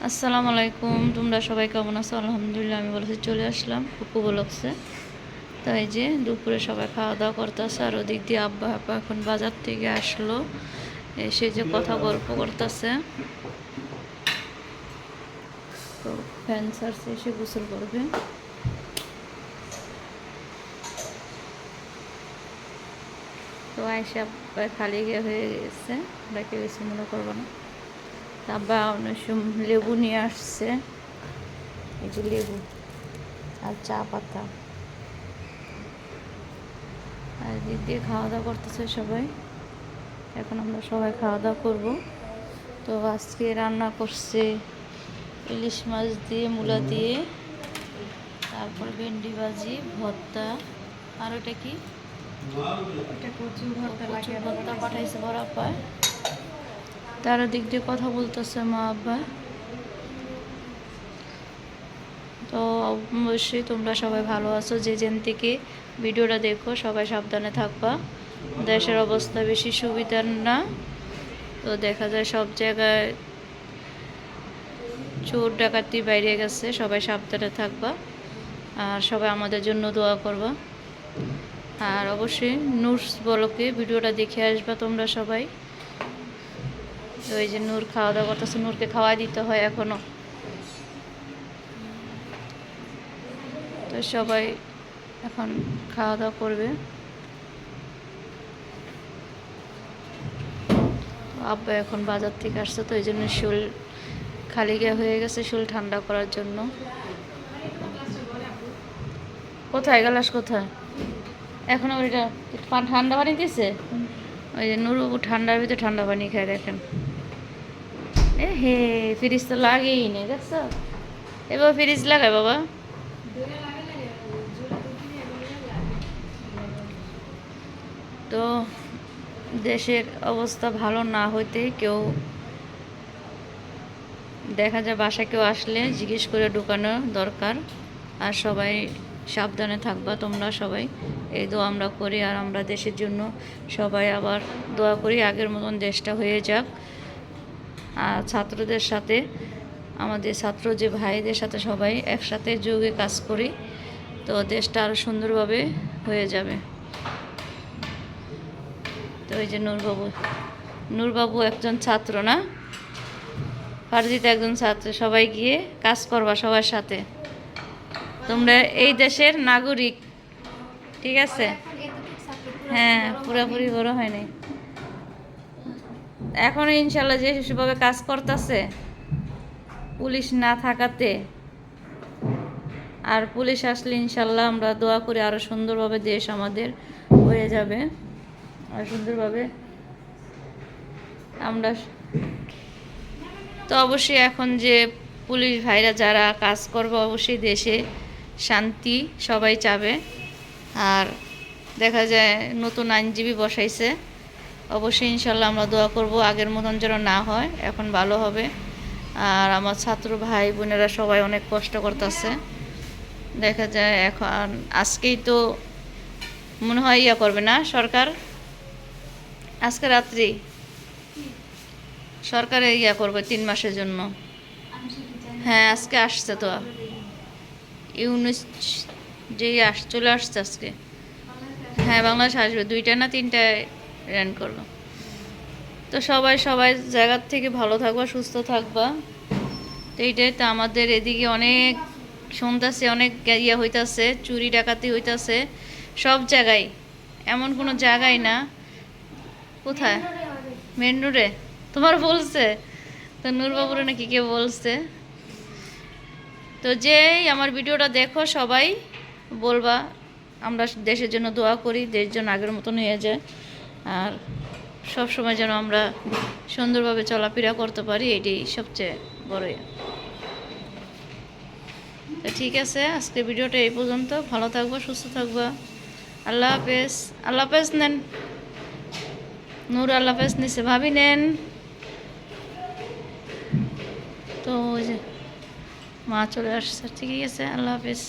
আসসালামু আলাইকুম, তোমরা সবাই কেমন আছো? আলহামদুলিল্লাহ, আমি বলেছি চলে আসলাম কুকু ব্লগসে। তো এই যে দুপুরে সবাই খাওয়া দাওয়া করতেছে, আর ওদিক দিয়ে আব্বা আপা এখন বাজার থেকে আসলো, এসে যে কথা গল্প করতেছে। তো ফ্যান সারছে, এসে গোসল করবে। তো আয়সা খালি হয়ে গেছে, রেখে গেছে, মনে করবো না। আব্বা অনেক লেবু নিয়ে আসছে, এই যে লেবু আর চা পাতা, আর দিক দিয়ে খাওয়া দাওয়া করতেছে সবাই। এখন আমরা সবাই খাওয়া দাওয়া করবো। তো আজকে রান্না করছে ইলিশ মাছ দিয়ে, মূলা দিয়ে, তারপর ভেন্ডি ভাজি, ভর্তা, আর ওটা কি কচুর ভর্তা পাঠাইছে বড় আব্বায়। তার দিক দিয়ে কথা বলতেছে মা আব্বা। তো অবশ্যই তোমরা সবাই ভালো আছো, যে যেন থেকে ভিডিওটা দেখো সবাই সাবধানে থাকবা। দেশের অবস্থা বেশি সুবিধার না, তো দেখা যায় সব জায়গায় চোর ডাকাতি বাইরে গেছে। সবাই সাবধানে থাকবা, আর সবাই আমাদের জন্য দোয়া করবা। আর অবশ্যই নূরস ব্লগে ভিডিওটা দেখে আসবা তোমরা সবাই। তো এই যে নূর খাওয়া দাওয়া করতেছে, নূরকে খাওয়াই দিতে হয় এখনো। তো সবাই এখন খাওয়া দাওয়া করবে। আব্বা এখন বাজার থেকে আসছে, তো এই জন্য শরীর খালি গিয়ে হয়ে গেছে, শরীর ঠান্ডা করার জন্য। কোথায় গেলাস, কোথায়? এখনো ওইটা ঠান্ডা পানি দিছে। ওই যে নুরু ঠান্ডার ভিতরে ঠান্ডা পানি খায়, দেখেন। এ হে, ফ্রিজ তো লাগেই নেই, দেখছো? এবার ফ্রিজ লাগায় বাবা। তো দেশের অবস্থা ভালো না হইতে কেউ দেখা যায় বাসায় কেউ আসলে জিজ্ঞেস করে ঢুকানো দরকার। আর সবাই সাবধানে থাকবা তোমরা সবাই। এই দোয়া আমরা করি, আর আমরা দেশের জন্য সবাই আবার দোয়া করি আগের মতন দেশটা হয়ে যাক। আর ছাত্রদের সাথে, আমাদের ছাত্র যে ভাইদের সাথে সবাই একসাথে যোগে কাজ করি, তো দেশটা আরও সুন্দরভাবে হয়ে যাবে। তো এই যে নূরবাবু একজন ছাত্র না, ফারজিত একজন ছাত্র। সবাই গিয়ে কাজ করবা সবার সাথে, তোমরা এই দেশের নাগরিক, ঠিক আছে? হ্যাঁ, পুরোপুরি বড় হয়নি এখন, ইনশাল্লাহ যে সেভাবে কাজ করতেছে পুলিশ না থাকাতে। আর পুলিশ আসলে ইনশাল্লাহ আমরা দোয়া করি আরও সুন্দরভাবে দেশ আমাদের হয়ে যাবে, আর সুন্দরভাবে আমরা। তো অবশ্যই এখন যে পুলিশ ভাইরা যারা কাজ করবে, অবশ্যই দেশে শান্তি সবাই চাবে। আর দেখা যায় নতুন আইনজীবী বসাইছে, অবশ্যই ইনশাল্লাহ আমরা দোয়া করব আগের মতন যেন না হয়, এখন ভালো হবে। আর আমার ছাত্র ভাই বোনেরা সবাই অনেক কষ্ট করতেছে। দেখা যায় এখন আজকেই তো মনে হয় ইয়া করবে না সরকার, আজকে রাত্রি সরকারে ইয়া করবে 3 মাসের জন্য। হ্যাঁ, আজকে আসছে তো ইউনুস যে চলে আসছে আজকে। হ্যাঁ, বাংলাদেশ আসবে, 2টা না 3টায় র্যান্ড করবো। তো সবাই জায়গার থেকে ভালো থাকবা, সুস্থ থাকবা। তো এইটাই তো আমাদের এদিকে অনেক শুনতেছে, অনেক ইয়া হইতাছে, চুরি ডাকাতি হইতাছে সব জায়গায়, এমন কোনো জায়গায় না। কোথায়? মেন রোডে তোমার বলছে তো, নূরবাবুরে নাকি কে বলছে। তো যেই আমার ভিডিওটা দেখো সবাই বলবা আমরা দেশের জন্য দোয়া করি, দেশ যেন আগের মতন হয়ে যায়, আর সব সময় যেন আমরা সুন্দরভাবে চলাফেরা করতে পারি, এটাই সবচেয়ে বড়। তো ঠিক আছে, আজকে ভিডিওটা এই পর্যন্ত। ভালো থাকবো, সুস্থ থাকবা। আল্লাহ হাফেজ। আল্লাহ হাফেজ নেন নূর, আল্লাহ হাফেজ নিছে, ভাবি নেন। তো ওই যে মা চলে আসছে, ঠিক আছে, আল্লাহ হাফেজ।